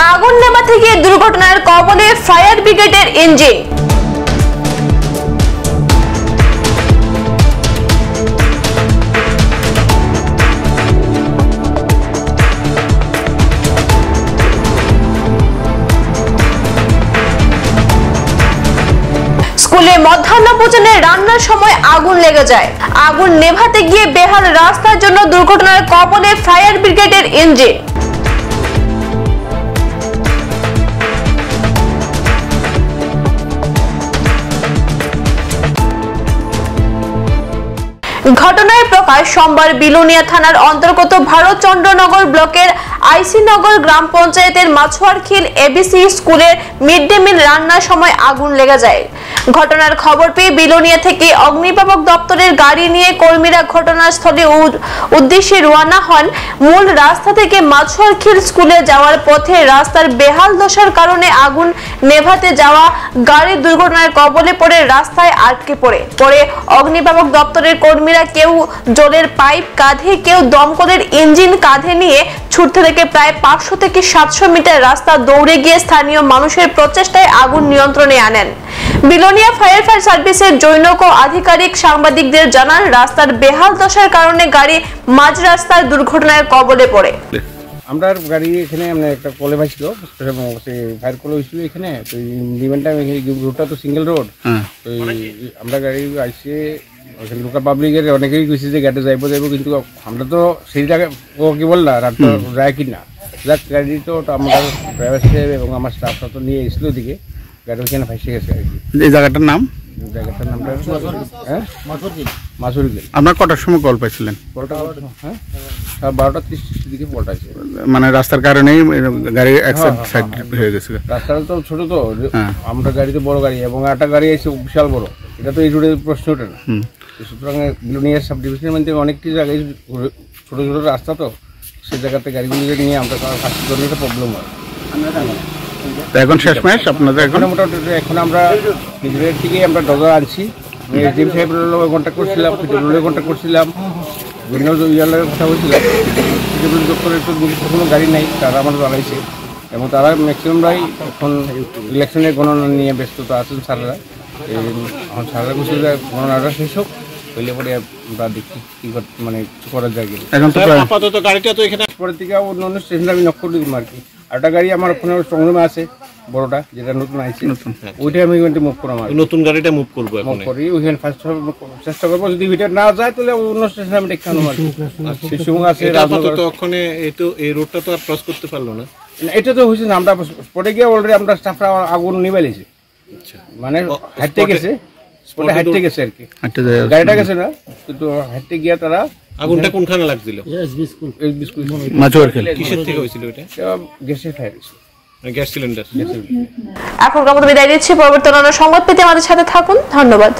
আগুন নেভাতে গিয়ে দুর্ঘটনার কবলে ফায়ার ব্রিগেডের ইঞ্জিন। স্কুলে মধ্যাহ্নভোজনের রান্নার সময় আগুন লেগে যায়। আগুন নেভাতে গিয়ে বেহাল রাস্তার জন্য দুর্ঘটনার কবলে ফায়ার ব্রিগেডের ইঞ্জিন। ঘটনায় প্রকাশ সোমবার বিলোনিয়া থানার অন্তর্গত ভারতচন্দ্রনগর ব্লকের আইসি নগর গ্রাম পঞ্চায়েতের মাছুয়ারখিল এবিসি স্কুলের মিড ডে মিল রান্নার সময় আগুন লেগে যায়। ঘটনার খবর পেয়ে বিলোনিয়া থেকে অগ্নিনির্বাপক দপ্তরের গাড়ি নিয়ে কর্মীরা ঘটনাস্থলে উদ্দেশ্যে রওনা হন। মূল রাস্তা থেকে মাছুয়ারখিল স্কুলে যাওয়ার পথে রাস্তার বেহাল দশার কারণে আগুন নেভাতে যাওয়া গাড়ি দুর্ঘটনার কবলে পড়ে রাস্তায় আটকে পড়ে অগ্নিনির্বাপক দপ্তরের কর্মীরা কেউ জলের পাইপ কাঁধে, কেউ দমকলের ইঞ্জিন কাঁধে নিয়ে ছুটতে থেকে প্রায় 500 থেকে 700 মিটার রাস্তা দৌড়ে গিয়ে স্থানীয় মানুষের প্রচেষ্টায় আগুন নিয়ন্ত্রণে আনেন। বিলোনিয়া ফায়ার সার্ভিসের জৈনক আধিকারিক সাংবাদিকদের জানান, রাস্তার বেহাল দশার কারণে গাড়ি মাঝ রাস্তায় দুর্ঘটনার কবলে পড়ে। আমরা গাড়ি এখানে একটা কলে ভাসছিল, ফায়ার কলে হয়েছিল এখানে। তো ইভেন্টটা রোডটা তো সিঙ্গেল রোড। তো আমরা গাড়ি আসছে লোকাল পাবলিকের অনেকেই গেছি যে গাড়ি যাইব কিন্তু আমরা তো সেই জায়গায় কি বললা রাতটা যায় কি না যাক গাড়ি তো আমরা ড্রাইভার সাহেব এবং আমার স্টাফরা তো নিয়ে এসেছিল দিকে গাড়ি ওইখানে ফাঁসে গেছে আর কি। এই জায়গাটার নামটা মাছুরখিল। আপনার কটার সময় কল পাইছিলেন? কলটা 12:30 দিকে কলটা আছে। মানে রাস্তার কারণেই গাড়ি সাইড হয়ে গেছে। রাস্তাটা তো ছোট, তো আমরা গাড়ি তো বড় গাড়ি এবং একটা গাড়ি আছে বিশাল বড়, এটা তো এই রোডের প্রশ্ন ওঠে না। সুতরাং বিলোনিয়া সাব ডিভিশনের মধ্যে অনেকটি জায়গায় ছোটো ছোটো রাস্তা, তো সেই জায়গাতে গাড়িগুলো নিয়ে আমরা কাজ করলে একটা প্রবলেম হয়। এখন শেষমেশ আপনাদের এখন মোটামুটি এখন আমরা নিজেদের থেকেই আমরা ডজার আনছি। আমি এসডিএম সাহেবের কন্ট্যাক্ট করছিলাম, পিডব্লিউর কন্ট্যাক্ট করছিলাম, বিভিন্ন ইয়ার কথা বলছিলাম। পিডব্লিউ দপ্তরের তো কোনো গাড়ি নাই, তারা আমাদের চালাইছে এবং তারা ম্যাক্সিমামরাই এখন ইলেকশনের গণনা নিয়ে ব্যস্ততা আছেন স্যাররা। এখন স্যাররা বলছে যে গণনাটা শেষ হোক, হইলে পরে আমরা দেখি কী মানে কিছু করা যায় কিনা। এখন তো আপাতত গাড়িটা তো এখানে পরের থেকে অন্য অন্য স্টেশনে আমি নক করে দিই আর কি। আরেকটা গাড়ি আমার ওখানে স্ট্রংরুমে আছে বড়টা, যেটা নতুন আইছে, ওইটাই আমি ওইখানে মুভ করা আমার নতুন গাড়িটা মুভ করবো মুভ করি ওইখানে ফার্স্ট চেষ্টা করবো। যদি ওইটা না যায় তাহলে অন্য স্টেশনে আমি দেখতে আনবো। শিশু আছে ওখানে, এই রোডটা তো আর ক্রস করতে পারলো না। এটা তো হয়েছে না, আমরা পরে গিয়ে অলরেডি আমরা স্টাফরা আগুন নিবাইছি, মানে হাঁটতে গেছে হাঁটতে গেছে আর কি, গাড়িটা গেছে না কিন্তু হাঁটতে গিয়ে তারা। আগুনটা কোনখানে লাগছিল? কিসের থেকে হয়েছিল এটা? গ্যাসের ফায়ার, গ্যাস সিলিন্ডার। এখন বিদায় দিচ্ছি। পরবর্তী অন্য সংবাদ পেতে আমাদের সাথে থাকুন। ধন্যবাদ।